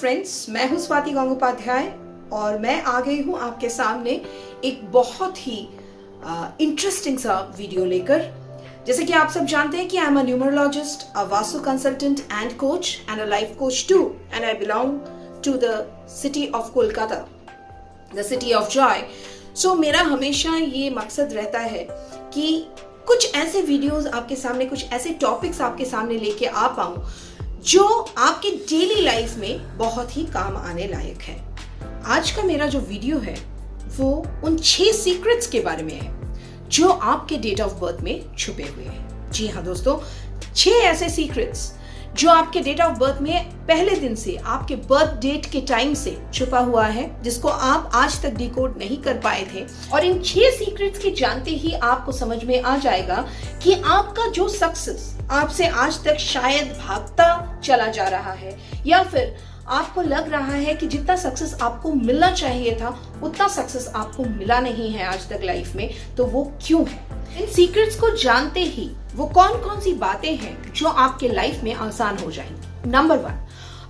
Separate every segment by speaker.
Speaker 1: Friends, मैं हूं स्वाति गंगोपाध्याय और मैं आ गई हूं आपके सामने एक बहुत ही इंटरेस्टिंग सा वीडियो लेकर। जैसे कि आप सब जानते हैं कि I am a numerologist, a vastu consultant and coach and a life coach too, and I belong to the city of Kolkata, the city of joy. So मेरा हमेशा ये मकसद रहता है कि कुछ ऐसे वीडियोस आपके सामने, कुछ ऐसे टॉपिक्स आपके सामने लेके आ पाऊं जो आपकी डेली लाइफ में बहुत ही काम आने लायक है। आज का मेरा जो वीडियो है वो उन 6 सीक्रेट्स के बारे में है जो आपके डेट ऑफ बर्थ में छुपे हुए हैं। जी हाँ दोस्तों, 6 ऐसे सीक्रेट्स जो आपके डेट ऑफ बर्थ में पहले दिन से, आपके बर्थ डेट के टाइम से छुपा हुआ है, जिसको आप आज तक डिकोड नहीं कर पाए थे। और इन 6 सीक्रेट्स के जानते ही आपको समझ में आ जाएगा कि आपका जो सक्सेस आपसे आज तक शायद भागता चला जा रहा है, या फिर आपको लग रहा है कि जितना सक्सेस आपको मिलना चाहिए था उतना सक्सेस आपको मिला नहीं है आज तक लाइफ में, तो वो क्यों है। इन सीक्रेट्स को जानते ही वो कौन कौन सी बातें हैं जो आपके लाइफ में आसान हो जाएंगी। नंबर 1,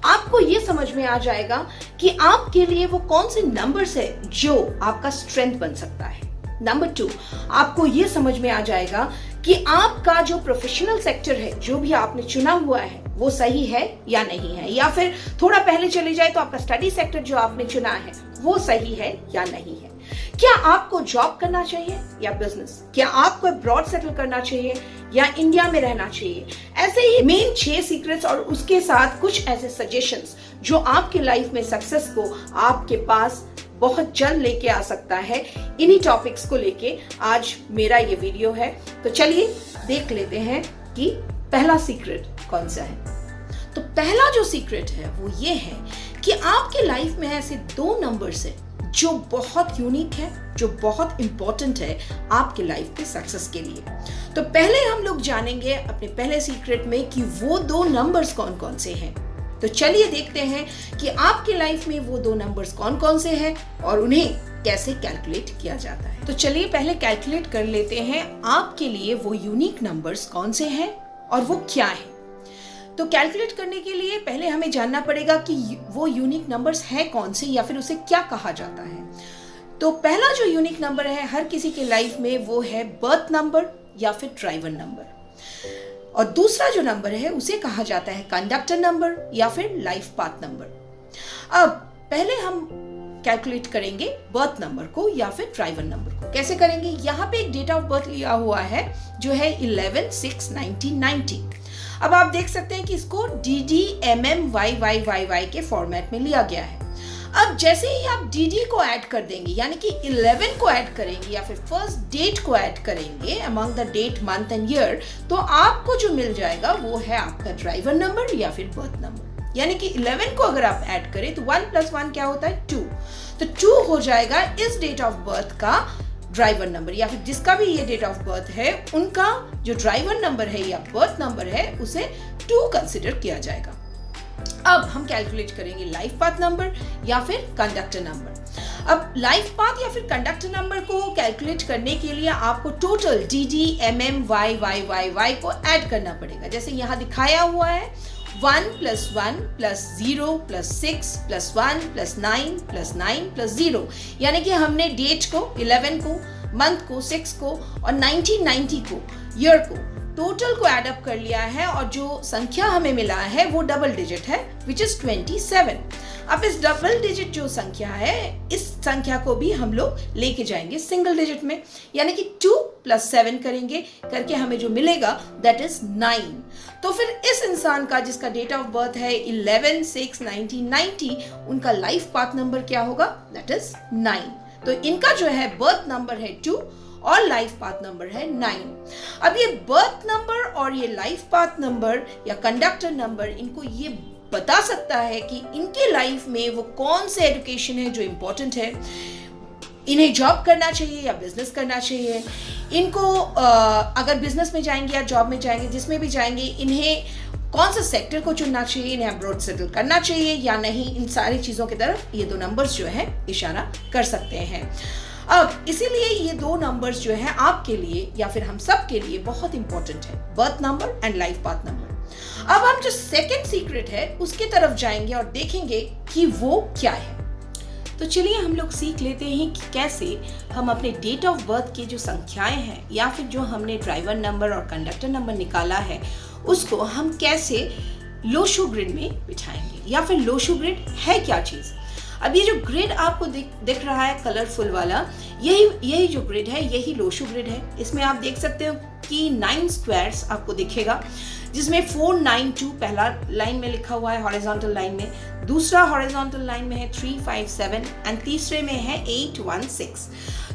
Speaker 1: आपको ये समझ में आ जाएगा कि आपके लिए वो कौन से नंबर्स है जो आपका स्ट्रेंथ बन सकता है। नंबर 2, आपको ये समझ में आ जाएगा कि आपका जो प्रोफेशनल सेक्टर है, जो भी आपने चुना हुआ है, वो सही है या नहीं है, या फिर थोड़ा पहले चले जाए तो आपका स्टडी सेक्टर जो आपने चुना है वो सही है या नहीं है। क्या आपको जॉब करना चाहिए या बिजनेस? क्या आपको अब्रॉड सेटल करना चाहिए या इंडिया में रहना चाहिए? ऐसे ही मेन 6 सीक्रेट्स और उसके साथ कुछ ऐसे सजेशंस जो आपके लाइफ में सक्सेस को आपके पास बहुत जल्द लेके आ सकता है। इन्हीं टॉपिक्स को लेके आज मेरा ये वीडियो है। तो चलिए देख लेते हैं कि पहला सीक्रेट कौन सा है। तो पहला जो सीक्रेट है वो ये है कि आपके लाइफ में ऐसे 2 नंबर्स हैं जो बहुत यूनिक है, जो बहुत इंपॉर्टेंट है आपके लाइफ के सक्सेस के लिए। तो पहले हम लोग जानेंगे अपने पहले सीक्रेट में कि वो 2 नंबर्स कौन कौन से हैं। तो चलिए देखते हैं कि आपके लाइफ में वो 2 नंबर्स कौन कौन से हैं और उन्हें कैसे कैलकुलेट किया जाता है। तो चलिए पहले कैलकुलेट कर लेते हैं आपके लिए वो यूनिक नंबर्स कौन से हैं और वो क्या है। तो कैलकुलेट करने के लिए पहले हमें जानना पड़ेगा कि वो यूनिक नंबर्स हैं कौन से, या फिर उसे क्या कहा जाता है। तो पहला जो यूनिक नंबर है हर किसी के लाइफ में वो है बर्थ नंबर या फिर ड्राइवर नंबर, और दूसरा जो नंबर है उसे कहा जाता है कंडक्टर नंबर या फिर लाइफ पाथ नंबर। अब पहले हम कैलकुलेट करेंगे बर्थ नंबर को या फिर ड्राइवर नंबर को। कैसे करेंगे? यहाँ पे एक डेट ऑफ बर्थ लिया हुआ है जो है 11/6/1990। अब आप देख सकते हैं कि इसको DDMMYYYY के फॉर्मेट में लिया गया है। अब जैसे ही आप DD को ऐड कर देंगे, यानी कि 11 को ऐड करेंगे या फिर फर्स्ट डेट को ऐड करेंगे among the date, month and year, तो आपको जो मिल जाएगा वो है आपका ड्राइवर नंबर या फिर बर्थ नंबर। यानी कि 11 को अगर आप ऐड करें तो 1 + 1 क्या होता है? 2। तो 2 हो जाएगा इस डेट ऑफ बर्थ का ड्राइवर नंबर, या फिर जिसका भी ये डेट ऑफ बर्थ है उनका जो ड्राइवर नंबर है या बर्थ नंबर है उसे 2 कंसिडर किया जाएगा। अब हम कैलकुलेट करेंगे लाइफ पाथ नंबर या फिर कंडक्टर नंबर। अब लाइफ पाथ या फिर कंडक्टर नंबर को कैलकुलेट करने के लिए आपको टोटल DDMMYYYY को ऐड करना पड़ेगा। जैसे यहाँ दिखाया हुआ है 1 + 1 + 0 + 6 + 1 + 9 + 9 + 0, यानी कि हमने डेट को, 11 को, मंथ को, 6 को और 1990 को, ईयर को, टोटल को ऐड अप कर लिया है और जो संख्या हमें मिला है वो डबल डिजिट है, विच इज 27। अब इस डबल डिजिट जो संख्या है, इस संख्या को भी हम लोग लेके जाएंगे सिंगल डिजिट में, यानी कि 2 + 7 करेंगे, करके हमें जो मिलेगा दैट इज 9। तो फिर इस इंसान का जिसका डेट ऑफ बर्थ है 11/6/1990, उनका लाइफ पाथ नंबर क्या होगा? That is 9। तो इनका जो है बर्थ नंबर है 2 और लाइफ पाथ नंबर है 9। अब ये बर्थ नंबर और ये लाइफ पाथ नंबर या कंडक्टर नंबर इनको ये बता सकता है कि इनके लाइफ में वो कौन से एजुकेशन है जो इंपॉर्टेंट है, इन्हें जॉब करना चाहिए या बिजनेस करना चाहिए, इनको अगर बिजनेस में जाएंगे या जॉब में जाएंगे, जिसमें भी जाएंगे, इन्हें कौन सा सेक्टर को चुनना चाहिए, इन्हें अब्रॉड सेटल करना चाहिए या नहीं। इन सारी चीजों की तरफ ये 2 नंबर्स जो है इशारा कर सकते हैं। अब इसीलिए ये 2 नंबर्स जो है आपके लिए या फिर हम सब के लिए बहुत इंपॉर्टेंट है, birth number and life path number. अब हम जो सेकंड सीक्रेट है उसकी तरफ जाएंगे और देखेंगे कि वो क्या है। तो चलिए हम लोग सीख लेते हैं कि कैसे हम अपने डेट ऑफ बर्थ की जो संख्याएं हैं या फिर जो हमने ड्राइवर नंबर और कंडक्टर नंबर निकाला है उसको हम कैसे लोशो ग्रिड में बिठाएंगे, या फिर लोशो ग्रिड है क्या चीज़। अब ये जो ग्रिड आपको दिख रहा है कलरफुल वाला, यही जो ग्रिड है यही लोशो ग्रिड है। इसमें आप देख सकते हो कि 9 स्क्वायर्स आपको दिखेगा, जिसमें 492 पहला लाइन में लिखा हुआ है हॉरिजॉन्टल लाइन में, दूसरा हॉरिजॉन्टल लाइन में है 357 एंड तीसरे में है 816।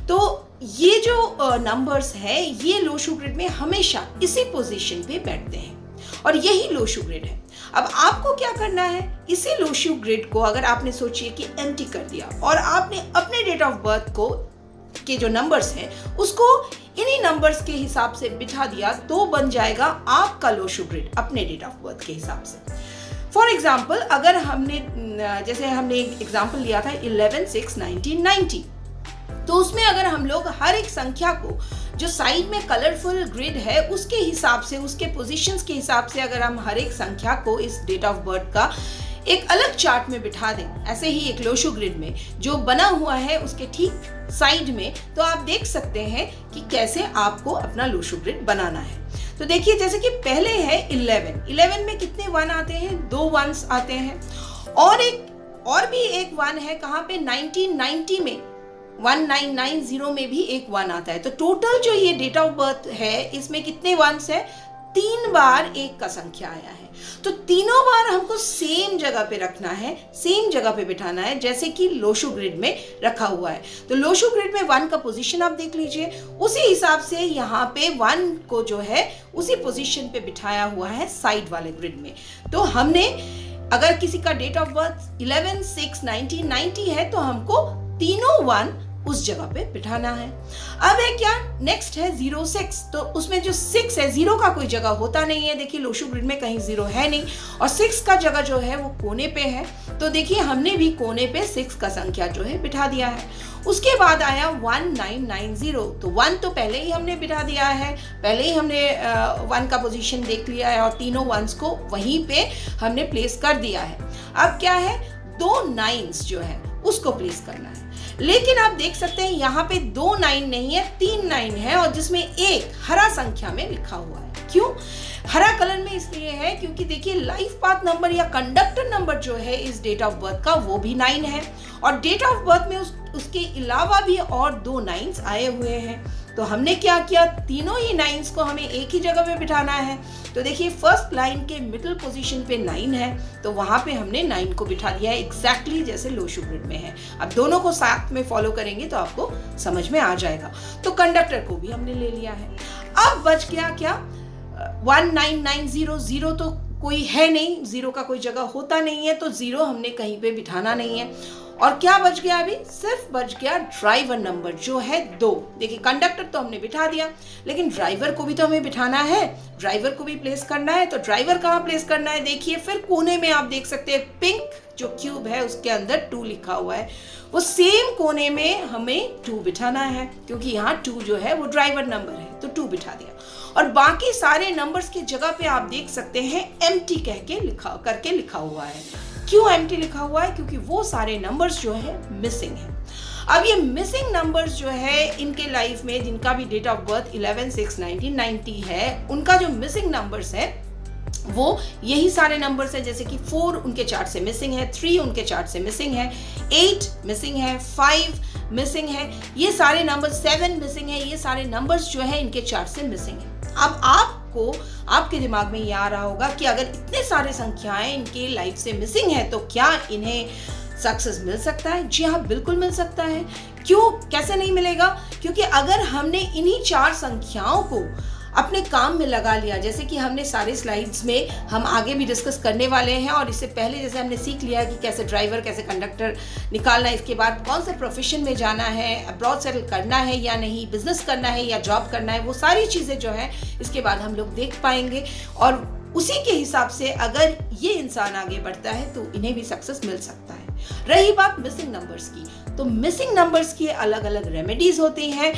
Speaker 1: तो ये जो नंबर्स है ये लोशो ग्रिड में हमेशा इसी पोजीशन पे बैठते हैं और यही लोशो ग्रिड है। अब आपको क्या करना है, इसी लोशो ग्रिड को अगर आपने सोचिए कि एम्प्टी कर दिया और आपने अपने डेट ऑफ बर्थ को के जो नंबर्स हैं उसको इन्हीं नंबर्स के हिसाब से बिठा दिया तो बन जाएगा आपका लोशो ग्रिड अपने डेट ऑफ बर्थ के हिसाब से। फॉर एग्जाम्पल अगर जैसे हमने एक एग्जाम्पल लिया था 11/6/1990, तो उसमें अगर हम लोग हर एक संख्या को जो साइड में कलरफुल ग्रिड है उसके हिसाब से, उसके पोजीशंस के हिसाब से अगर हम हर एक संख्या को इस डेट ऑफ बर्थ का एक अलग चार्ट में बिठा दें, ऐसे ही एक लोशो ग्रिड में जो बना हुआ है उसके ठीक साइड में, तो आप देख सकते हैं कि कैसे आपको अपना लोशो ग्रिड बनाना है। तो देखिए जैसे कि पहले है 11 में कितने 1 आते हैं, 2 1s आते हैं, और भी एक 1 है कहाँ पे, 1990 में 1990 में भी एक 1 आता है। तो टोटल जो ये डेट ऑफ बर्थ है इसमें कितने 1s है, 3 बार एक का संख्या आया है। तो तीनों बार हमको सेम जगह पे रखना है, सेम जगह पे बिठाना है जैसे कि लोशो ग्रिड में रखा हुआ है। तो लोशो ग्रिड में 1 का पोजीशन आप देख लीजिए, उसी हिसाब से यहाँ पे 1 को जो है उसी पोजीशन पे बिठाया हुआ है साइड वाले ग्रिड में। तो हमने अगर किसी का डेट ऑफ बर्थ 11/6/1990 है तो हमको तीनों 1 उस जगह पे बिठाना है। अब है क्या, नेक्स्ट है 06, तो उसमें जो 6 है, 0 का कोई जगह होता नहीं है, देखिए लोशो ग्रिड में कहीं 0 है नहीं, और 6 का जगह जो है वो कोने पे है। तो देखिए हमने भी कोने पे 6 का संख्या जो है बिठा दिया है। उसके बाद आया 1990, तो 1 तो पहले ही हमने बिठा दिया है, पहले ही हमने 1 का पोजीशन देख लिया है और तीनों 1s को वहीं पे हमने प्लेस कर दिया है। अब क्या है, 2 9s जो है उसको प्लेस करना है। लेकिन आप देख सकते हैं यहाँ पे 2 9 नहीं है, 3 9 है, और जिसमें एक हरा संख्या में लिखा हुआ है। क्यों हरा कलर में इसलिए है क्योंकि देखिए लाइफ पाथ नंबर या कंडक्टर नंबर जो है इस डेट ऑफ बर्थ का वो भी 9 है, और डेट ऑफ बर्थ में उसके अलावा भी और 2 9s आए हुए हैं। तो हमने क्या किया, तीनों ही 9s को हमें एक ही जगह पे बिठाना है। तो देखिए फर्स्ट लाइन के मिडिल पोजीशन पे 9 है, तो वहां पे हमने 9 को बिठा दिया है एग्जैक्टली जैसे लोशो ग्रिड में है। अब दोनों को साथ में फॉलो करेंगे तो आपको समझ में आ जाएगा। तो कंडक्टर को भी हमने ले लिया है। अब बच गया क्या, 1990, 0 तो कोई है नहीं, 0 का कोई जगह होता नहीं है, तो 0 हमने कहीं पे बिठाना नहीं है। और क्या बच गया, अभी सिर्फ बच गया ड्राइवर नंबर जो है 2। देखिए कंडक्टर तो हमने बिठा दिया, लेकिन ड्राइवर को भी तो हमें बिठाना है, ड्राइवर को भी प्लेस करना है। तो ड्राइवर कहाँ प्लेस करना है, देखिए फिर कोने में आप देख सकते हैं पिंक जो क्यूब है उसके अंदर 2 लिखा हुआ है, वो सेम कोने में हमें 2 बिठाना है, क्योंकि यहाँ 2 जो है वो ड्राइवर नंबर है, तो 2 बिठा दिया। और बाकी सारे नंबर्स की जगह पे आप देख सकते हैं एम्प्टी करके लिखा हुआ है। क्यों एम्प्टी लिखा हुआ है, क्योंकि वो सारे नंबर्स जो है मिसिंग है। अब ये मिसिंग नंबर्स जो है इनके लाइफ में जिनका भी डेट ऑफ बर्थ 11/6/1990 है, उनका जो मिसिंग नंबर्स है वो यही सारे नंबर्स हैं, जैसे कि 4 उनके चार्ट से मिसिंग है, 3 उनके चार्ट से मिसिंग है, 8 मिसिंग है, 5 मिसिंग है, ये सारे नंबर 7 मिसिंग है, ये सारे नंबर्स जो है इनके चार्ट से मिसिंग है। अब आपके दिमाग में ये आ रहा होगा कि अगर इतने सारे संख्याएं इनके लाइफ से मिसिंग है तो क्या इन्हें सक्सेस मिल सकता है? जी हाँ, बिल्कुल मिल सकता है। क्यों, कैसे नहीं मिलेगा? क्योंकि अगर हमने इन्हीं 4 संख्याओं को अपने काम में लगा लिया, जैसे कि हमने सारे स्लाइड्स में हम आगे भी डिस्कस करने वाले हैं, और इससे पहले जैसे हमने सीख लिया कि कैसे ड्राइवर, कैसे कंडक्टर निकालना है, इसके बाद कौन से प्रोफेशन में जाना है, अब्रॉड सेटल करना है या नहीं, बिजनेस करना है या जॉब करना है, वो सारी चीज़ें जो है इसके बाद हम लोग देख पाएंगे। और उसी के हिसाब से अगर ये इंसान आगे बढ़ता है तो इन्हें भी सक्सेस मिल सकता है। रही बात मिसिंग नंबर्स की, तो मिसिंग नंबर्स की अलग अलग रेमेडीज होती हैं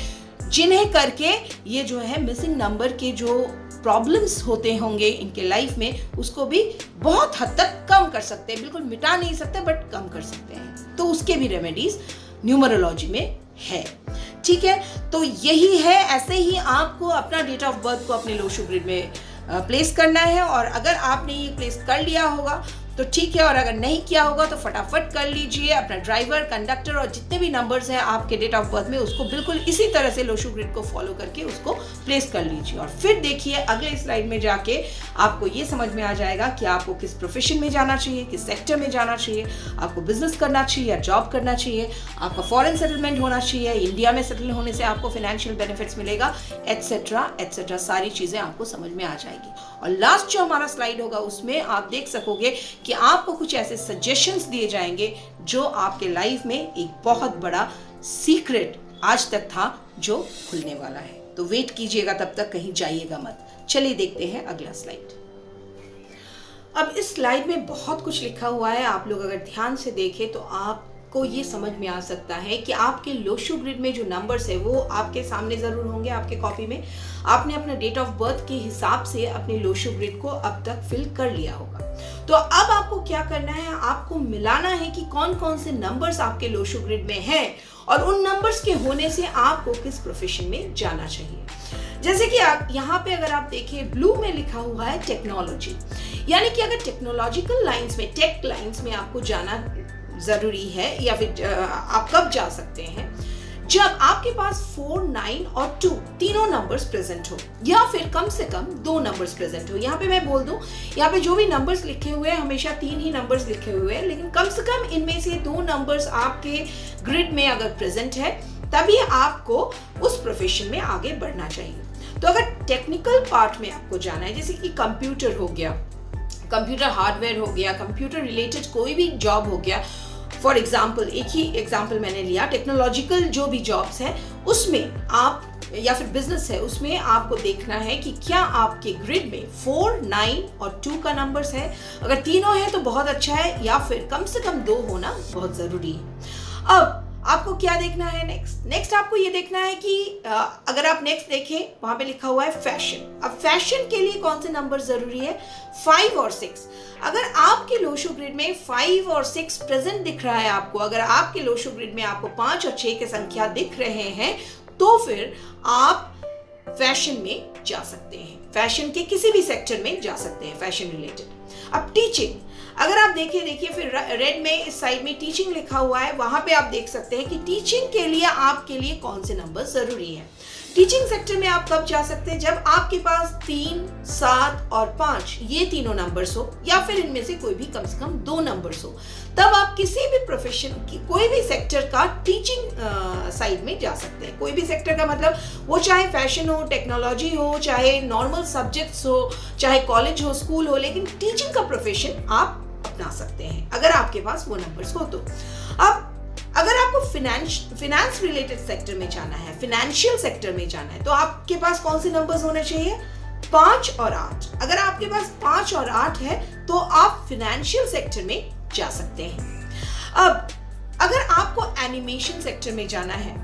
Speaker 1: जिन्हें करके ये जो है मिसिंग नंबर के जो प्रॉब्लम्स होते होंगे इनके लाइफ में, उसको भी बहुत हद तक कम कर सकते हैं। बिल्कुल मिटा नहीं सकते बट कम कर सकते हैं। तो उसके भी रेमेडीज न्यूमरोलॉजी में है। ठीक है, तो यही है। ऐसे ही आपको अपना डेट ऑफ बर्थ को अपने लोशो ग्रिड में प्लेस करना है, और अगर आपने ये प्लेस कर लिया होगा तो ठीक है, और अगर नहीं किया होगा तो फटाफट कर लीजिए। अपना ड्राइवर, कंडक्टर और जितने भी नंबर्स हैं आपके डेट ऑफ बर्थ में, उसको बिल्कुल इसी तरह से लोशो ग्रिड को फॉलो करके उसको प्लेस कर लीजिए। और फिर देखिए अगले स्लाइड में जाके आपको ये समझ में आ जाएगा कि आपको किस प्रोफेशन में जाना चाहिए, किस सेक्टर में जाना चाहिए, आपको बिजनेस करना चाहिए या जॉब करना चाहिए, आपका फॉरेन सेटलमेंट होना चाहिए, इंडिया में सेटल होने से आपको फाइनेंशियल बेनिफिट्स मिलेगा, एटसेट्रा एटसेट्रा। सारी चीजें आपको समझ में आ जाएगी। और लास्ट जो हमारा स्लाइड होगा उसमें आप देख सकोगे कि आपको कुछ ऐसे सजेशंस दिए जाएंगे जो आपके लाइफ में एक बहुत बड़ा सीक्रेट आज तक था जो खुलने वाला है। तो वेट कीजिएगा, तब तक कहीं जाइएगा मत। चलिए देखते हैं अगला स्लाइड। अब इस स्लाइड में बहुत कुछ लिखा हुआ है। आप लोग अगर ध्यान से देखें तो आपको ये समझ में आ सकता है कि आपके लोशो ग्रिड में जो नंबर्स है वो आपके सामने जरूर होंगे, आपके कॉपी में। आपने अपना डेट ऑफ बर्थ के हिसाब से अपने लोशो ग्रिड को अब तक फिल कर लिया होगा। तो अब आपको क्या करना है, आपको मिलाना है कि कौन कौन से नंबर्स आपके लोशो ग्रिड में हैं और उन नंबर्स के होने से आपको किस प्रोफेशन में जाना चाहिए। जैसे कि यहाँ पे अगर आप देखें ब्लू में लिखा हुआ है टेक्नोलॉजी, यानी कि अगर टेक्नोलॉजिकल लाइंस में, टेक लाइंस में आपको जाना जरूरी है, या फिर आप कब जा सकते हैं, जब आपके पास 4, 9 और 2 तीनों नंबर्स प्रेजेंट हो, या फिर कम से कम 2 नंबर्स प्रेजेंट हो। यहाँ पे मैं बोल दूं, यहाँ पे जो भी नंबर्स लिखे हुए हैं हमेशा 3 ही नंबर्स लिखे हुए हैं, लेकिन कम से कम इनमें से 2 नंबर्स आपके ग्रिड में अगर प्रेजेंट है तभी आपको उस प्रोफेशन में आगे बढ़ना चाहिए। तो अगर टेक्निकल पार्ट में आपको जाना है, जैसे कि कंप्यूटर हो गया, कंप्यूटर हार्डवेयर हो गया, कंप्यूटर रिलेटेड कोई भी जॉब हो गया, फॉर एग्जाम्पल एक ही एग्जाम्पल मैंने लिया, टेक्नोलॉजिकल जो भी जॉब्स हैं उसमें आप, या फिर बिजनेस है उसमें आपको देखना है कि क्या आपके ग्रिड में 4, 9 और 2 का नंबर्स है। अगर तीनों है तो बहुत अच्छा है, या फिर कम से कम 2 होना बहुत जरूरी है। अब आपको क्या देखना है नेक्स्ट आपको ये देखना है कि अगर आप नेक्स्ट देखें वहां पे लिखा हुआ है फैशन। अब फैशन के लिए कौन से नंबर जरूरी है, 5 और 6। अगर आपके लोशो ग्रिड में 5 और 6 प्रेजेंट दिख रहा है आपको, अगर आपके लोशो ग्रिड में आपको 5 और 6 के संख्या दिख रहे हैं, तो फिर आप फैशन में जा सकते हैं, फैशन के किसी भी सेक्टर में जा सकते हैं फैशन रिलेटेड। अब टीचिंग, अगर आप देखिए फिर रेड में इस साइड में टीचिंग लिखा हुआ है, वहां पे आप देख सकते हैं कि टीचिंग के लिए आपके लिए कौन से नंबर जरूरी है। टीचिंग सेक्टर में आप कब जा सकते हैं, जब आपके पास 3, 7 और 5 ये तीनों नंबर्स हो, या फिर इनमें से कोई भी कम से कम 2 नंबर्स हो, तब आप किसी भी प्रोफेशन की कोई भी सेक्टर का टीचिंग साइड में जा सकते हैं। कोई भी सेक्टर का मतलब वो चाहे फैशन हो, टेक्नोलॉजी हो, चाहे नॉर्मल सब्जेक्ट्स हो, चाहे कॉलेज हो, स्कूल हो, लेकिन टीचिंग का प्रोफेशन आप अपना सकते हैं अगर आपके पास वो नंबर्स हो तो। अब अगर आपको फिनेंस रिलेटेड सेक्टर में जाना है, फाइनेंशियल सेक्टर में जाना है, तो आपके पास कौन से नंबर्स होने चाहिए, 5 और 8। अगर आपके पास 5 और 8 है तो आप फाइनेंशियल सेक्टर में जा सकते हैं। अब अगर आपको एनिमेशन सेक्टर में जाना है,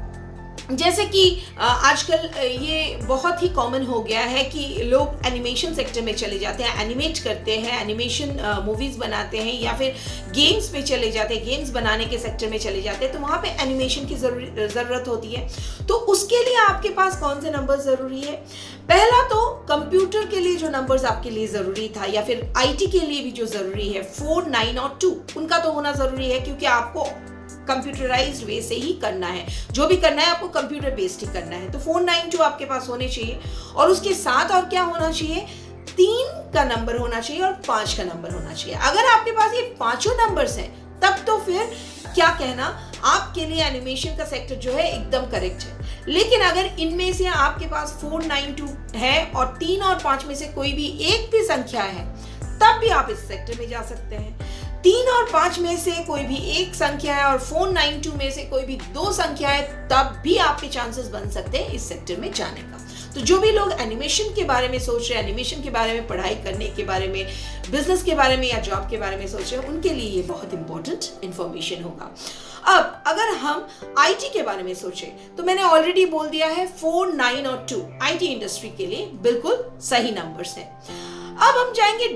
Speaker 1: जैसे कि आजकल ये बहुत ही कॉमन हो गया है कि लोग एनिमेशन सेक्टर में चले जाते हैं, एनिमेट करते हैं, एनिमेशन मूवीज बनाते हैं, या फिर गेम्स में चले जाते हैं, गेम्स बनाने के सेक्टर में चले जाते हैं, तो वहाँ पे एनिमेशन की ज़रूरत होती है। तो उसके लिए आपके पास कौन से नंबर ज़रूरी है, पहला तो कंप्यूटर के लिए जो नंबर्स आपके लिए ज़रूरी था, या फिर IT के लिए भी जो ज़रूरी है 4, 9 और 2, उनका तो होना ज़रूरी है, क्योंकि आपको कंप्यूटराइज्ड वे से ही करना है, जो भी करना है आपको कंप्यूटर बेस्ड ही करना है। तो 4, 9, 2 आपके पास होने चाहिए, और उसके साथ और क्या होना चाहिए, 3 का नंबर होना चाहिए और 5 का नंबर होना चाहिए। अगर आपके पास ये पांचों नंबर्स हैं तब तो फिर क्या कहना, आपके लिए एनिमेशन का सेक्टर जो है एकदम करेक्ट है। लेकिन अगर इनमें से आपके पास 4, 9, 2 है और 3 और 5 में से कोई भी एक भी संख्या है, तब भी आप इस सेक्टर में जा सकते हैं। 3 और 5 में से कोई भी एक संख्या है और 4, 9, 2 में से कोई भी 2 संख्या है, तब भी आपके चांसेस बन सकते हैं इस सेक्टर में जाने का। तो जो भी लोग एनिमेशन के बारे में सोच रहे हैं, एनिमेशन के बारे में पढ़ाई करने के बारे में, बिजनेस के बारे में या जॉब के बारे में सोच रहे हैं, उनके लिए ये बहुत इंपॉर्टेंट इंफॉर्मेशन होगा। अब अगर हम आईटी के बारे में सोचें तो मैंने ऑलरेडी बोल दिया है 4, 9 और 2 आईटी इंडस्ट्री के लिए बिल्कुल सही नंबर्स हैं। अब हम जाएंगे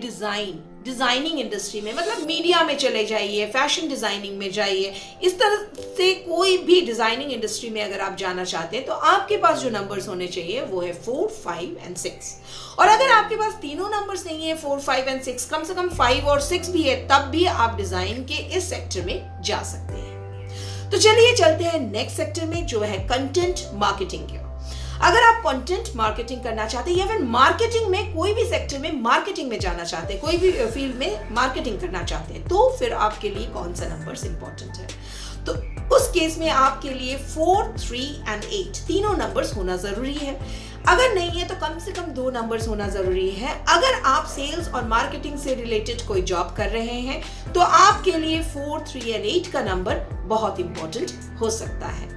Speaker 1: डिजाइनिंग इंडस्ट्री में, मतलब मीडिया में चले जाइए, फैशन डिजाइनिंग में जाइए, इस तरह से कोई भी डिजाइनिंग इंडस्ट्री में अगर आप जाना चाहते हैं तो आपके पास जो नंबर्स होने चाहिए वो है 4, 5 एंड 6। और अगर आपके पास तीनों नंबर्स नहीं है 4, 5 एंड 6, कम से कम 5 और 6 भी है, तब भी आप डिजाइन के इस सेक्टर में जा सकते हैं। तो चलिए चलते हैं नेक्स्ट सेक्टर में, जो है कंटेंट मार्केटिंग का। अगर आप कंटेंट मार्केटिंग करना चाहते हैं या फिर मार्केटिंग में कोई भी सेक्टर में मार्केटिंग में जाना चाहते हैं, कोई भी फील्ड में मार्केटिंग करना चाहते हैं, तो फिर आपके लिए कौन सा नंबर्स इंपॉर्टेंट है? तो उस केस में आपके लिए 4, 3 एंड 8 तीनों नंबर्स होना जरूरी है। अगर नहीं है तो कम से कम 2 नंबर्स होना जरूरी है। अगर आप सेल्स और मार्केटिंग से रिलेटेड कोई जॉब कर रहे हैं तो आपके लिए 4, 3 एंड 8 का नंबर बहुत इंपॉर्टेंट हो सकता है।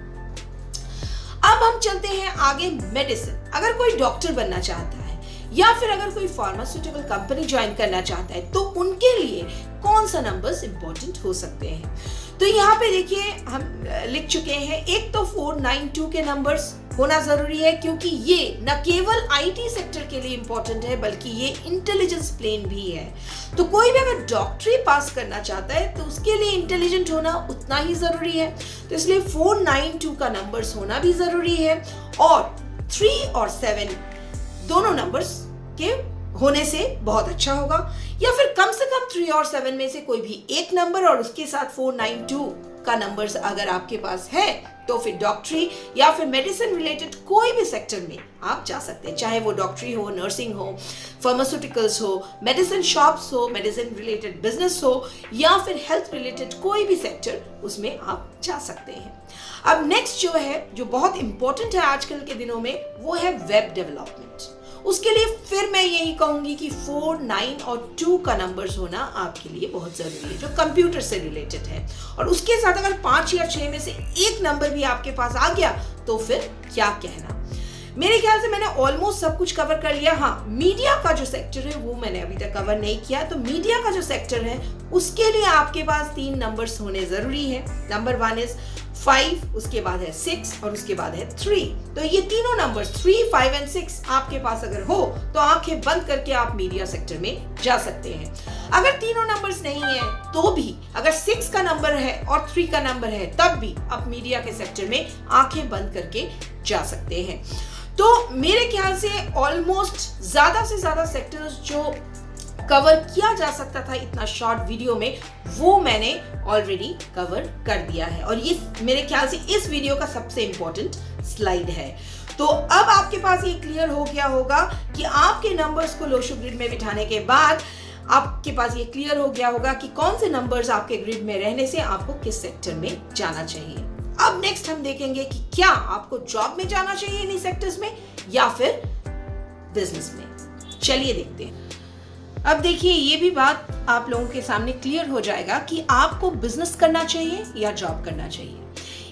Speaker 1: अब हम चलते हैं आगे मेडिसिन। अगर कोई डॉक्टर बनना चाहता है या फिर अगर कोई फार्मास्यूटिकल कंपनी ज्वाइन करना चाहता है तो उनके लिए कौन सा नंबर्स इंपॉर्टेंट हो सकते हैं? तो यहाँ पे देखिए हम लिख चुके हैं, एक तो 492 के नंबर्स होना जरूरी है, क्योंकि ये न केवल आईटी सेक्टर के लिए इंपॉर्टेंट है बल्कि ये इंटेलिजेंस प्लेन भी है। तो कोई भी अगर डॉक्टरी पास करना चाहता है तो उसके लिए इंटेलिजेंट होना उतना ही जरूरी है। तो इसलिए 492 का नंबर्स होना भी जरूरी है, और 3 और 7 दोनों नंबर्स के होने से बहुत अच्छा होगा। या फिर कम से कम 3 और 7 में से कोई भी एक नंबर और उसके साथ 492 का नंबर्स अगर आपके पास है तो फिर डॉक्टरी या फिर मेडिसिन रिलेटेड कोई भी सेक्टर में आप जा सकते हैं, चाहे वो डॉक्टरी हो, नर्सिंग हो, फार्मास्यूटिकल्स हो, मेडिसिन शॉप्स हो, मेडिसिन रिलेटेड बिजनेस हो, या फिर हेल्थ रिलेटेड कोई भी सेक्टर, उसमें आप जा सकते हैं। अब नेक्स्ट जो है, जो बहुत इंपॉर्टेंट है आजकल के दिनों में, वो है वेब डेवलपमेंट। उसके लिए फिर मैं यही कहूंगी कि 4, 9 और 2 का नंबर्स होना आपके लिए बहुत जरूरी है, जो कंप्यूटर से रिलेटेड है। और उसके साथ अगर 5 या 6 में से एक नंबर भी आपके पास आ गया तो फिर क्या कहना। मेरे ख्याल से मैंने ऑलमोस्ट सब कुछ कवर कर लिया। हाँ, मीडिया का जो सेक्टर है वो मैंने अभी तक कवर नहीं किया। तो मीडिया का जो सेक्टर है उसके लिए आपके पास 3 नंबर्स होने जरूरी है। नंबर 1 इज 5, उसके बाद है 6 और उसके बाद है 3। तो ये तीनों नंबर्स 3, 5 एंड 6 आपके पास अगर हो तो आंखें बंद करके आप मीडिया सेक्टर में जा सकते हैं। अगर तीनों नंबर्स नहीं है तो भी, अगर 6 का नंबर है और 3 का नंबर है तब भी आप मीडिया के सेक्टर में आंखें बंद करके जा सकते हैं। तो मेरे ख्याल से ऑलमोस्ट ज्यादा से ज्यादा सेक्टर्स जो कवर किया जा सकता था इतना शॉर्ट वीडियो में, वो मैंने ऑलरेडी कवर कर दिया है। और ये मेरे ख्याल से इस वीडियो का सबसे इंपॉर्टेंट स्लाइड है। तो अब आपके पास ये क्लियर हो गया होगा कि आपके नंबर्स को लोशो ग्रिड में बिठाने के बाद आपके पास ये क्लियर हो गया होगा कि कौन से नंबर्स आपके ग्रिड में रहने से आपको किस सेक्टर में जाना चाहिए। अब नेक्स्ट हम देखेंगे कि क्या आपको जॉब में जाना चाहिए इन्हीं सेक्टर्स में या फिर बिजनेस में। चलिए देखते हैं। अब देखिए, ये भी बात आप लोगों के सामने क्लियर हो जाएगा कि आपको बिजनेस करना चाहिए या जॉब करना चाहिए।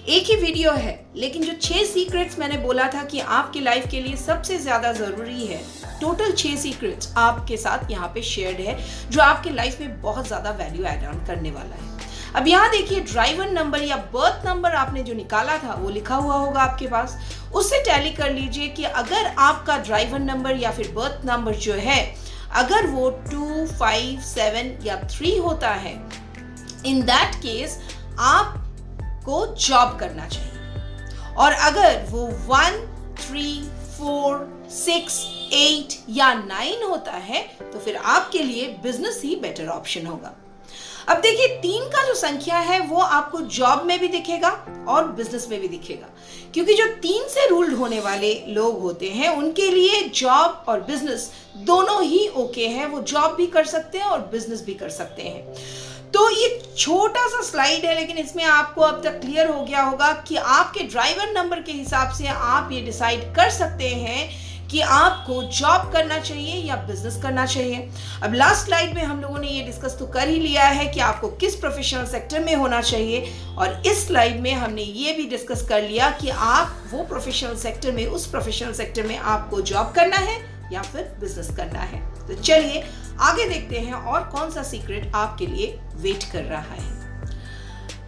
Speaker 1: एक ही वीडियो है, लेकिन जो 6 सीक्रेट्स मैंने बोला था कि आपकी लाइफ के लिए सबसे ज्यादा जरूरी है, टोटल 6 सीक्रेट्स आपके साथ यहाँ पे शेयर्ड है, जो आपके लाइफ में बहुत ज्यादा वैल्यू एड ऑन करने वाला है। अब यहाँ देखिए, ड्राइवर नंबर या बर्थ नंबर आपने जो निकाला था वो लिखा हुआ होगा आपके पास। उससे टैली कर लीजिए कि अगर आपका ड्राइवर नंबर या फिर बर्थ नंबर जो है, अगर वो 2, 5, 7 या 3 होता है, इन दैट केस आपको जॉब करना चाहिए। और अगर वो 1, 3, 4, 6, 8 या 9 होता है तो फिर आपके लिए बिजनेस ही बेटर ऑप्शन होगा। अब देखिए, 3 का जो संख्या है वो आपको जॉब में भी दिखेगा और बिजनेस में भी दिखेगा, क्योंकि जो 3 से रूल्ड होने वाले लोग होते हैं उनके लिए जॉब और बिजनेस दोनों ही ओके हैं। वो जॉब भी कर सकते हैं और बिजनेस भी कर सकते हैं। तो ये छोटा सा स्लाइड है, लेकिन इसमें आपको अब तक क्लियर हो गया होगा कि आपके ड्राइवर नंबर के हिसाब से आप ये डिसाइड कर सकते हैं कि आपको जॉब करना चाहिए या बिजनेस करना चाहिए। अब लास्ट स्लाइड में हम लोगों ने ये डिस्कस तो कर ही लिया है कि आपको किस प्रोफेशनल सेक्टर में होना चाहिए, और इस स्लाइड में हमने ये भी डिस्कस कर लिया कि आप वो प्रोफेशनल सेक्टर में, उस प्रोफेशनल सेक्टर में आपको जॉब करना है या फिर बिजनेस करना है। तो चलिए आगे देखते हैं और कौन सा सीक्रेट आपके लिए वेट कर रहा है।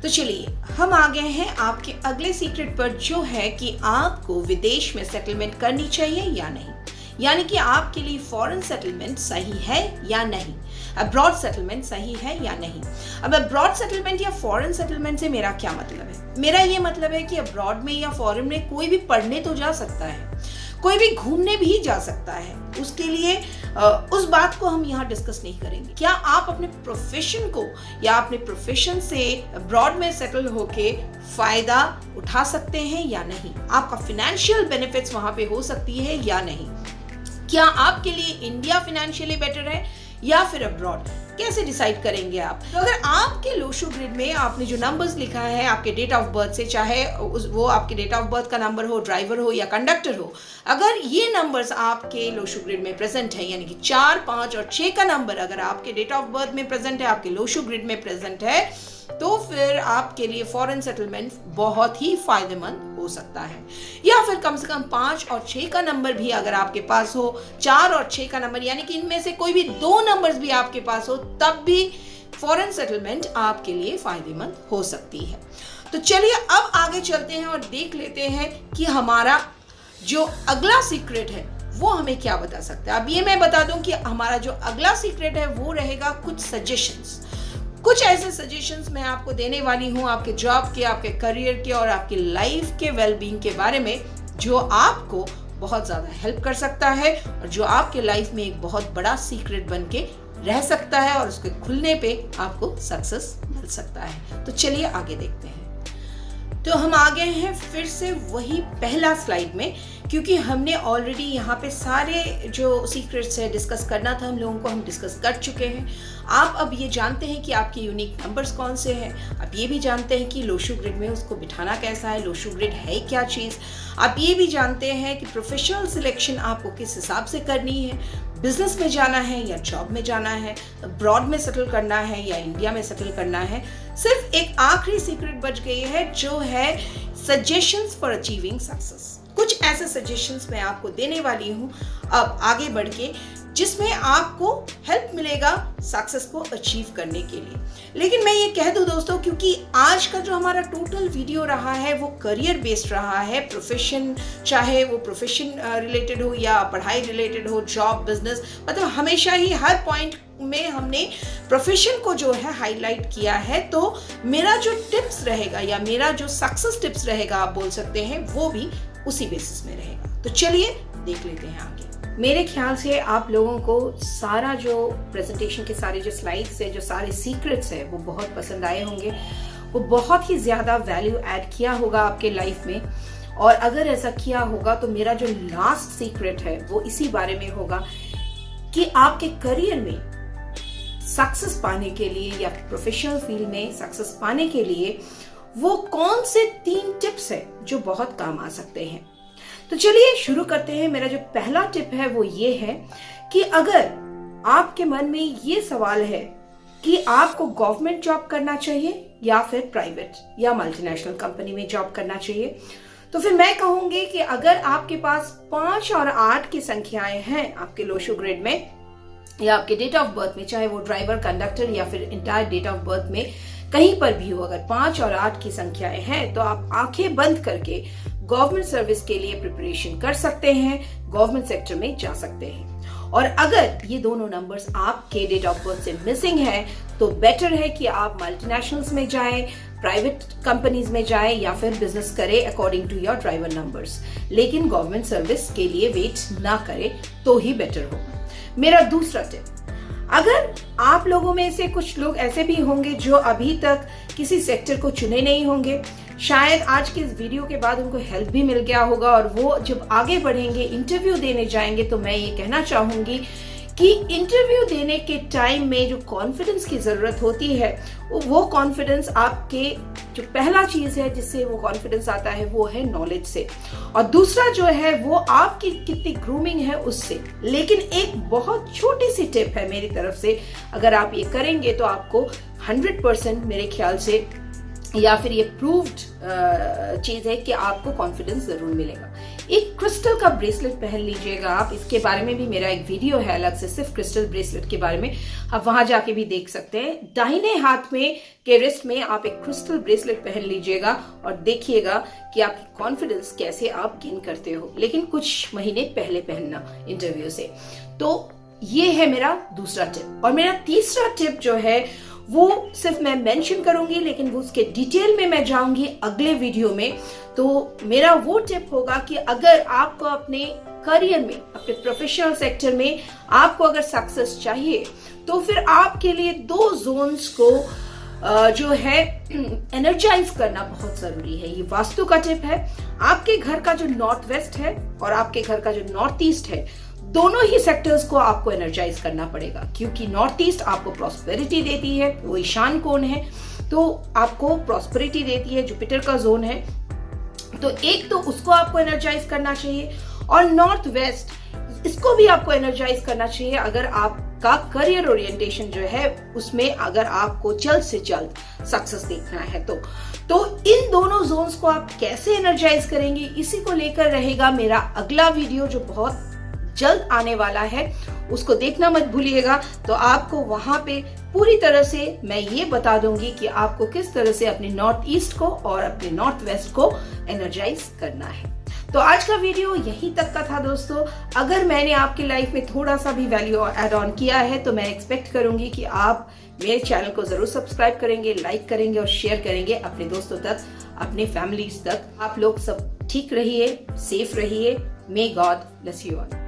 Speaker 1: तो चलिए हम आ गए हैं आपके अगले सीक्रेट पर, जो है कि आपको विदेश में सेटलमेंट करनी चाहिए या नहीं, यानी कि आपके लिए फॉरेन सेटलमेंट सही है या नहीं, अब्रॉड सेटलमेंट सही है या नहीं। अब अब्रॉड सेटलमेंट या फॉरेन सेटलमेंट से मेरा क्या मतलब है? मेरा ये मतलब है कि अब्रॉड में या फॉरेन में कोई भी पढ़ने तो जा सकता है, कोई भी घूमने भी जा सकता है। उसके लिए उस बात को हम यहाँ डिस्कस नहीं करेंगे। क्या आप अपने प्रोफेशन को या अपने प्रोफेशन से अब्रॉड में सेटल होके फायदा उठा सकते हैं या नहीं, आपका फाइनेंशियल बेनिफिट्स वहां पे हो सकती है या नहीं, क्या आपके लिए इंडिया फाइनेंशियली बेटर है या फिर अब्रॉड, कैसे डिसाइड करेंगे आप? तो अगर आपके लोशो ग्रिड में आपने जो नंबर्स लिखा है आपके डेट ऑफ बर्थ से, चाहे वो आपके डेट ऑफ बर्थ का नंबर हो, ड्राइवर हो या कंडक्टर हो, अगर ये नंबर्स आपके लोशो ग्रिड में प्रेजेंट है, यानी कि 4, 5 और 6 का नंबर अगर आपके डेट ऑफ बर्थ में प्रेजेंट है, आपके लोशो ग्रिड में प्रेजेंट है, तो फिर आपके लिए फॉरेन सेटलमेंट बहुत ही फायदेमंद हो सकता है। या फिर कम से कम 5 और 6 का नंबर भी अगर आपके पास हो, 4 और 6 का नंबर, यानी कि इनमें से कोई भी 2 नंबर्स भी आपके पास हो, तब भी फॉरेन सेटलमेंट आपके लिए फायदेमंद हो सकती है। तो चलिए अब आगे चलते हैं और देख लेते हैं कि हमारा जो अगला सीक्रेट है वो हमें क्या बता सकता है। अब ये मैं बता दूं कि हमारा जो अगला सीक्रेट है वो रहेगा कुछ सजेशंस। कुछ ऐसे सजेशंस मैं आपको देने वाली हूं आपके जॉब के, आपके करियर के और आपकी लाइफ के वेलबींग के बारे में, जो आपको बहुत ज्यादा हेल्प कर सकता है और जो आपके लाइफ में एक बहुत बड़ा सीक्रेट बन के रह सकता है और उसके खुलने पे आपको सक्सेस मिल सकता है। तो चलिए आगे देखते हैं। तो हम आ गए हैं फिर से वही पहला स्लाइड में, क्योंकि हमने ऑलरेडी यहाँ पे सारे जो सीक्रेट्स है डिस्कस करना था हम लोगों को, हम डिस्कस कर चुके हैं। आप अब ये जानते हैं कि आपके यूनिक नंबर्स कौन से हैं, आप ये भी जानते हैं कि लोशो ग्रिड में उसको बिठाना कैसा है, लोशो ग्रिड है क्या चीज़, आप ये भी जानते हैं कि प्रोफेशनल सिलेक्शन आपको किस हिसाब से करनी है, बिजनेस में जाना है या जॉब में जाना है, अब्रॉड में सेटल करना है या इंडिया में सेटल करना है। सिर्फ एक आखिरी सीक्रेट बच गई है, जो है सजेशंस फॉर अचीविंग सक्सेस। कुछ ऐसे सजेशंस मैं आपको देने वाली हूँ अब आगे बढ़ के, जिसमें आपको हेल्प मिलेगा सक्सेस को अचीव करने के लिए। लेकिन मैं ये कह दूं दोस्तों, क्योंकि आज का जो हमारा टोटल वीडियो रहा है वो करियर बेस्ड रहा है, प्रोफेशन, चाहे वो प्रोफेशन रिलेटेड हो या पढ़ाई रिलेटेड हो, जॉब, बिजनेस, मतलब हमेशा ही हर पॉइंट में हमने प्रोफेशन को जो है हाईलाइट किया है। तो मेरा जो टिप्स रहेगा या मेरा जो सक्सेस टिप्स रहेगा आप बोल सकते हैं, वो भी उसी बेसिस में रहेगा। तो चलिए देख लेते हैं आगे। मेरे ख्याल से आप लोगों को सारा जो प्रेजेंटेशन के सारे जो स्लाइड्स है, जो सारे सीक्रेट्स है, वो बहुत पसंद आए होंगे, वो बहुत ही ज्यादा वैल्यू ऐड किया होगा आपके लाइफ में। और अगर ऐसा किया होगा तो मेरा जो लास्ट सीक्रेट है वो इसी बारे में होगा कि आपके करियर में सक्सेस पाने के लिए या प्रोफेशनल फील्ड में सक्सेस पाने के लिए वो कौन से 3 टिप्स है जो बहुत काम आ सकते हैं। तो चलिए शुरू करते हैं। मेरा जो पहला टिप है वो ये है कि अगर आपके मन में ये सवाल है कि आपको गवर्नमेंट जॉब करना चाहिए या फिर प्राइवेट या मल्टीनेशनल कंपनी में जॉब करना चाहिए, तो फिर मैं कहूंगी कि अगर आपके पास 5 और 8 की संख्याएं हैं आपके लोशो ग्रिड में या आपके डेट ऑफ बर्थ में, चाहे वो ड्राइवर, कंडक्टर या फिर इंटायर डेट ऑफ बर्थ में कहीं पर भी हो, अगर 5 और 8 की संख्याएं हैं, तो आप आंखें बंद करके गवर्नमेंट सर्विस के लिए प्रिपरेशन कर सकते हैं, गवर्नमेंट सेक्टर में जा सकते हैं। और अगर ये दोनों नंबर्स आपके डेट ऑफ बर्थ से मिसिंग है, तो बेटर है कि आप मल्टीनेशनल्स में जाएं, प्राइवेट कंपनीज में जाएं या फिर बिजनेस करें according to your driver numbers, लेकिन गवर्नमेंट सर्विस के लिए वेट ना करें तो ही बेटर होगा। मेरा दूसरा टिप, अगर आप लोगों में से कुछ लोग ऐसे भी होंगे जो अभी तक किसी सेक्टर को चुने नहीं होंगे, शायद आज के इस वीडियो के बाद उनको हेल्प भी मिल गया होगा और वो जब आगे बढ़ेंगे, इंटरव्यू देने जाएंगे, तो मैं ये कहना चाहूंगी कि इंटरव्यू देने के टाइम में जो कॉन्फिडेंस की जरूरत होती है, वो कॉन्फिडेंस आपके जो पहला चीज है जिससे वो कॉन्फिडेंस आता है वो है नॉलेज से, और दूसरा जो है वो आपकी कितनी ग्रूमिंग है उससे। लेकिन एक बहुत छोटी सी टिप है मेरी तरफ से, अगर आप ये करेंगे तो आपको 100% मेरे ख्याल से, या फिर ये प्रूव्ड चीज है कि आपको कॉन्फिडेंस जरूर मिलेगा। एक क्रिस्टल का ब्रेसलेट पहन लीजिएगा आप, इसके बारे में भी मेरा एक वीडियो है अलग से, सिर्फ क्रिस्टल ब्रेसलेट के बारे में, आप वहां जाके भी देख सकते हैं। दाहिने हाथ में के रिस्ट में आप एक क्रिस्टल ब्रेसलेट पहन लीजिएगा और देखिएगा कि आपकी कॉन्फिडेंस कैसे आप गेन करते हो, लेकिन कुछ महीने पहले पहनना इंटरव्यू से। तो ये है मेरा दूसरा टिप। और मेरा तीसरा टिप जो है वो सिर्फ मैं मेंशन करूंगी, लेकिन वो उसके डिटेल में मैं जाऊंगी अगले वीडियो में। तो मेरा वो टिप होगा कि अगर आपको अपने करियर में, अपने प्रोफेशनल सेक्टर में आपको अगर सक्सेस चाहिए, तो फिर आपके लिए 2 जोन्स को जो है एनर्जाइज करना बहुत जरूरी है। ये वास्तु का टिप है। आपके घर का जो नॉर्थ वेस्ट है और आपके घर का जो नॉर्थ ईस्ट है, दोनों ही सेक्टर्स को आपको एनर्जाइज करना पड़ेगा, क्योंकि नॉर्थ ईस्ट आपको प्रॉस्पेरिटी देती है, वो ईशान कोण है, तो आपको प्रॉस्पेरिटी देती है, जुपिटर का जोन है। तो एक तो उसको आपको एनर्जाइज करना चाहिए, और नॉर्थ वेस्ट इसको भी आपको एनर्जाइज करना चाहिए अगर आपका करियर ओरिएंटेशन जो है उसमें अगर आपको जल्द से जल्द सक्सेस देखना है। तो इन दोनों जोन्स को आप कैसे एनर्जाइज करेंगे, इसी को लेकर रहेगा मेरा अगला वीडियो जो बहुत जल्द आने वाला है, उसको देखना मत भूलिएगा। तो आपको वहां पे पूरी तरह से मैं ये बता दूंगी कि आपको किस तरह से अपने नॉर्थ ईस्ट को और अपने नॉर्थ वेस्ट को एनर्जाइज करना है। तो आज का वीडियो यहीं तक का था दोस्तों। अगर मैंने आपकी लाइफ में थोड़ा सा भी वैल्यू ऐड ऑन किया है तो मैं एक्सपेक्ट करूंगी कि आप मेरे चैनल को जरूर सब्सक्राइब करेंगे, लाइक करेंगे और शेयर करेंगे अपने दोस्तों तक, अपने फैमिलीज तक। आप लोग सब ठीक रहिए, सेफ रहिए। May God bless you all.